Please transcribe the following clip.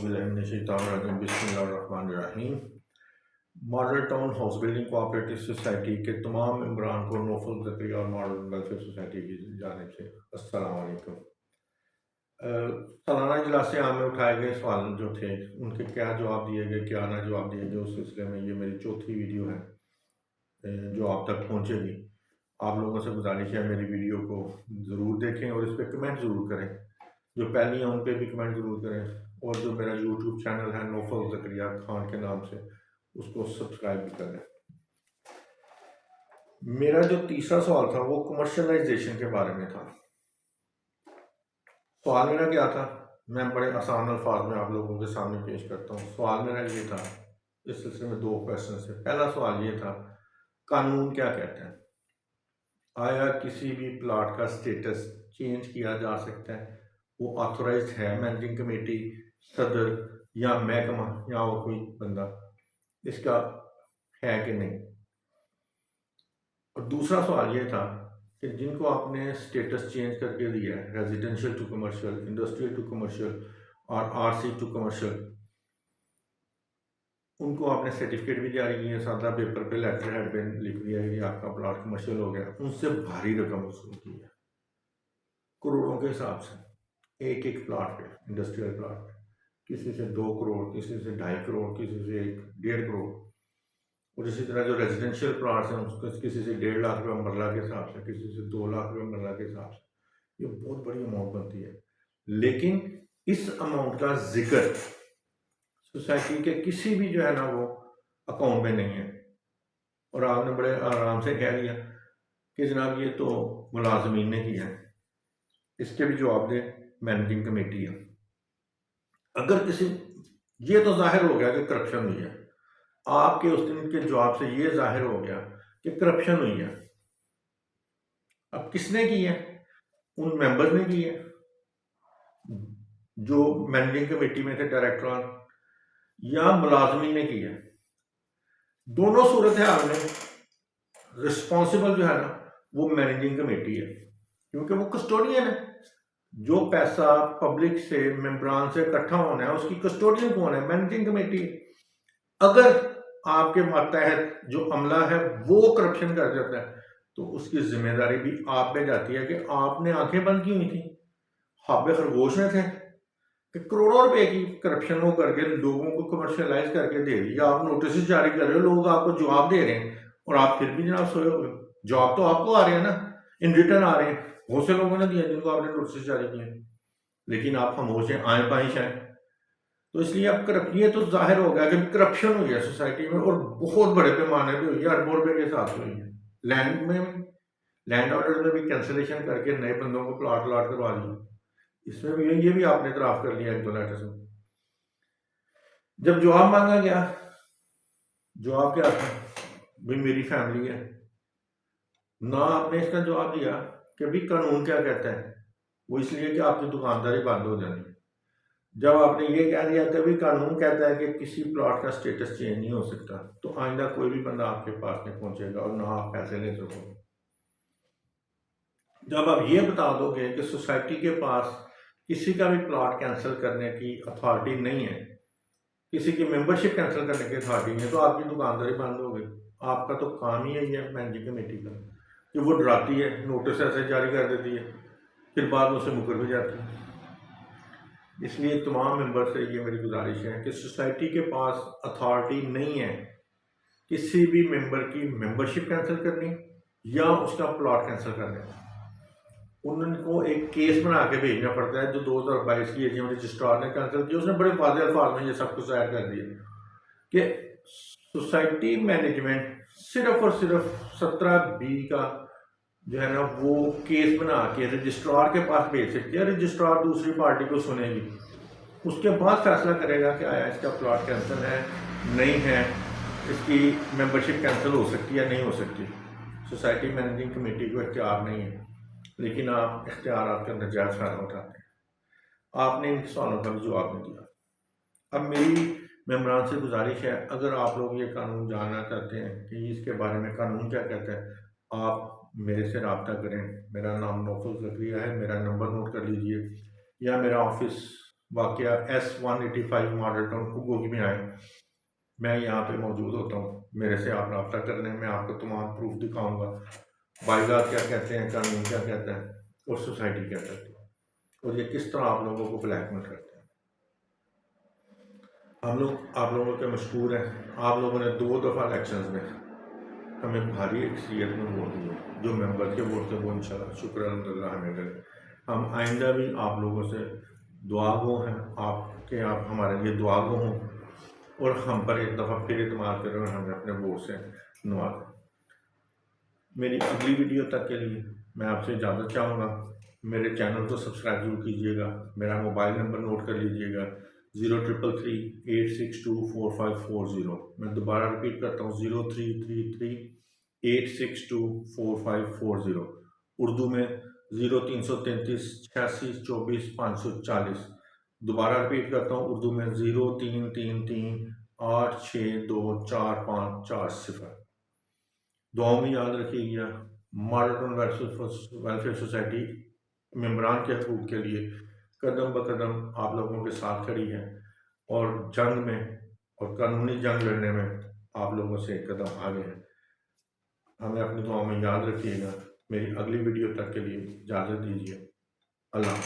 औज़ुबिल्लाहिमिनश्शैतानिर्रजीम बिस्मिल्लाहिर्रहमानिर्रहीम। Model town house building cooperative society के तमाम मेंबरान को नौफल ज़करिया और मॉडल वेलफेयर सोसाइटी की जानिब से अस्सलाम वालेकुम। सालाना इजलास आम में उठाए गए सवाल जो थे उनके क्या जवाब दिए गए, क्या ना जवाब दिए गए, उस सिलसिले में ये मेरी चौथी वीडियो है जो आप तक पहुँचेगी। आप लोगों से गुजारिश है मेरी वीडियो को ज़रूर देखें और इस पर कमेंट ज़रूर करें। जो पहली है उन पर भी कमेंट ज़रूर करें और जो मेरा यूट्यूब चैनल है नौफल ज़करिया खान के नाम से उसको सब्सक्राइब भी करें। मेरा जो तीसरा सवाल था वो कमर्शलाइजेशन के बारे में था। सवाल मेरा क्या था, मैं बड़े आसान अल्फाज में आप लोगों के सामने पेश करता हूँ। सवाल मेरा ये था, इस सिलसिले में दो क्वेश्चन है। पहला सवाल ये था, कानून क्या कहते हैं? आया किसी भी प्लाट का स्टेटस चेंज किया जा सकता है? वो ऑथोराइज्ड है मैनेजिंग कमेटी, सदर या महकमा या और कोई बंदा, इसका है कि नहीं? और दूसरा सवाल ये था कि जिनको आपने स्टेटस चेंज करके दिया है, residential to commercial, industrial to commercial और आरसी टू कमर्शियल, उनको आपने सर्टिफिकेट भी जारी किए, सादा पेपर पे लेटर हेड पे लिख दिया है कि आपका प्लाट कमर्शियल हो गया, उनसे भारी रकम वसूल की है करोड़ों के हिसाब से, एक एक प्लाट पे, इंडस्ट्रियल प्लाट पे, किसी से 2 करोड़, किसी से 2.5 करोड़, किसी से 1.5 करोड़। और इसी तरह जो रेजिडेंशियल प्लाट्स हैं उसको किसी से 1.5 लाख रुपये मरला के हिसाब से, किसी से 2 लाख रुपये मरला के हिसाब से। ये बहुत बड़ी अमाउंट बनती है, लेकिन इस अमाउंट का जिक्र सोसाइटी के किसी भी जो है ना वो अकाउंट में नहीं है। और आपने बड़े आराम से कह दिया कि जनाब ये तो मुलाजमीन ने किया है, इसके भी जवाब दे मैनेजिंग कमेटी है। अगर किसी, ये तो जाहिर हो गया कि करप्शन हुई है, आपके उस दिन के जवाब से ये जाहिर हो गया कि करप्शन हुई है। अब किसने की है? उन मेंबर्स ने की है जो मैनेजिंग कमेटी में थे, डायरेक्टर, या मुलाजमीन ने की है। दोनों सूरत हाल में रिस्पॉन्सिबल जो है ना वो मैनेजिंग कमेटी है, क्योंकि वो कस्टोडियन है। जो पैसा पब्लिक से, मेंबरान से इकट्ठा होना है, उसकी कस्टोडियन कौन है? Managing committee. अगर आपके मातहत जो अमला है वो करप्शन कर जाता है तो उसकी जिम्मेदारी भी आप पे जाती है कि आपने आंखें बंद की हुई थी, हाबे खरगोश में थे कि करोड़ों रुपए की करप्शन वो करके लोगों को कमर्शियलाइज करके दे दी। आप नोटिस जारी कर रहे हो, लोग आपको जवाब दे रहे हैं और आप फिर भी जनाब सोए हो गए। जवाब तो आपको आ रहे हैं ना, इन रिटर्न आ रहे हैं, बहुत से लोगों ने दिया जिनको आपने नोटिस जारी किए, लेकिन आप खामोश हैं, आए पाइश हैं। तो इसलिए अब ये तो जाहिर हो गया कि करप्शन हुई है सोसाइटी में और बहुत बड़े पैमाने पे हुई है, अरबों रुपए के साथ हुई है। लैंड ऑर्डर में भी कैंसिलेशन करके नए बंदों को प्लाट करवा दिया, इसमें भी ये भी आपने इतराफ कर लिया 1-2 लेटर से। जब जवाब मांगा गया, जवाब क्या था? भाई मेरी फैमिली है ना। आपने इसका जवाब दिया कि भाई कानून क्या कहता है, वो इसलिए कि आपकी दुकानदारी बंद हो जानी है। जब आपने ये कह दिया कि भाई कानून कहता है कि किसी प्लॉट का स्टेटस चेंज नहीं हो सकता, तो आइंदा कोई भी बंदा आपके पास नहीं पहुंचेगा और ना आप पैसे ले सकोगे। जब आप ये बता दोगे कि सोसाइटी के पास किसी का भी प्लॉट कैंसिल करने की अथॉरिटी नहीं है, किसी की मेंबरशिप कैंसिल करने की अथॉरिटी नहीं है, तो आपकी दुकानदारी बंद हो गई। आपका तो काम ही है मैनेजिंग कमेटी का कि वो डराती है, नोटिस ऐसे जारी कर देती है, फिर बाद में उसे मुकर भी जाती है। इसलिए तमाम मेंबर से ये मेरी गुजारिश है कि सोसाइटी के पास अथॉरिटी नहीं है किसी भी मेंबर की मेंबरशिप कैंसिल करनी या उसका प्लॉट कैंसिल करने। उनको एक केस बना के भेजना पड़ता है जो 2022 की एजीएम रजिस्ट्रार ने कैंसिल किया। उसने बड़े वाज़ेह अल्फाज में ये सब कुछ ऐड कर दिया कि सोसाइटी मैनेजमेंट सिर्फ और सिर्फ 17B का जो है ना वो केस बना के रजिस्ट्रार के पास भेज सकती है। रजिस्ट्रार दूसरी पार्टी को सुनेगी, उसके बाद फैसला करेगा कि आया इसका प्लॉट कैंसिल है, नहीं है, इसकी मेंबरशिप कैंसिल हो सकती है या नहीं हो सकती। सोसाइटी मैनेजिंग कमेटी को इख्तियार नहीं है, लेकिन आप इख्तियार का नजायज़ फ़ायदा उठाते हैं। आपने इन सवालों का भी जवाब नहीं दिया। अब मेरी मेंबरान से गुजारिश है, अगर आप लोग ये कानून जानना चाहते हैं कि इसके बारे में कानून क्या कहता है, आप मेरे से रब्ता करें। मेरा नाम नौफल ज़करिया है, मेरा नंबर नोट कर लीजिए, या मेरा ऑफिस वाकया S185 मॉडल टाउन उगोगी में आए, मैं यहाँ पे मौजूद होता हूँ। मेरे से आप रब्ता करने में आपको तमाम प्रूफ दिखाऊंगा, बाइज़ात क्या कहते हैं, कानून क्या कहता है और सोसाइटी क्या कहती है, और ये किस तरह आप लोगों को ब्लैकमेल करते हैं। हम लोग आप लोगों के मशहूर हैं, आप लोगों ने 2 दफ़ा इलेक्शन में हमें भारी अक्सरियत में वोट दिए, जो मेंबर के वोट थे वो इंशाल्लाह शुक्र अल्हम्दुलिल्लाह हमें गए। हम आइंदा भी आप लोगों से दुआ गो हैं, आपके आप हमारे लिए दुआ गो हों और हम पर एक दफ़ा फिर इत्मीनान करें और हमें अपने वोट से नवाजें। मेरी अगली वीडियो तक के लिए मैं आपसे इजाज़त चाहूँगा। मेरे चैनल को सब्सक्राइब जरूर कीजिएगा। मेरा मोबाइल नंबर नोट कर लीजिएगा 0333-862-4540। मैं दोबारा रिपीट करता हूँ 0333-862-4540। उर्दू में 0333-8624-540। दोबारा रिपीट करता हूँ उर्दू में 0333-862-4540। दुआओं में याद रखिएगा। मॉडल टाउन वेलफेयर सोसाइटी मेम्बरान के हकूक़ के लिए कदम ब कदम आप लोगों के साथ खड़ी है और जंग में और कानूनी जंग लड़ने में आप लोगों से एक कदम आगे है। हमें अपनी दुआओं में याद रखिएगा। मेरी अगली वीडियो तक के लिए इजाज़त दीजिए। अल्लाह।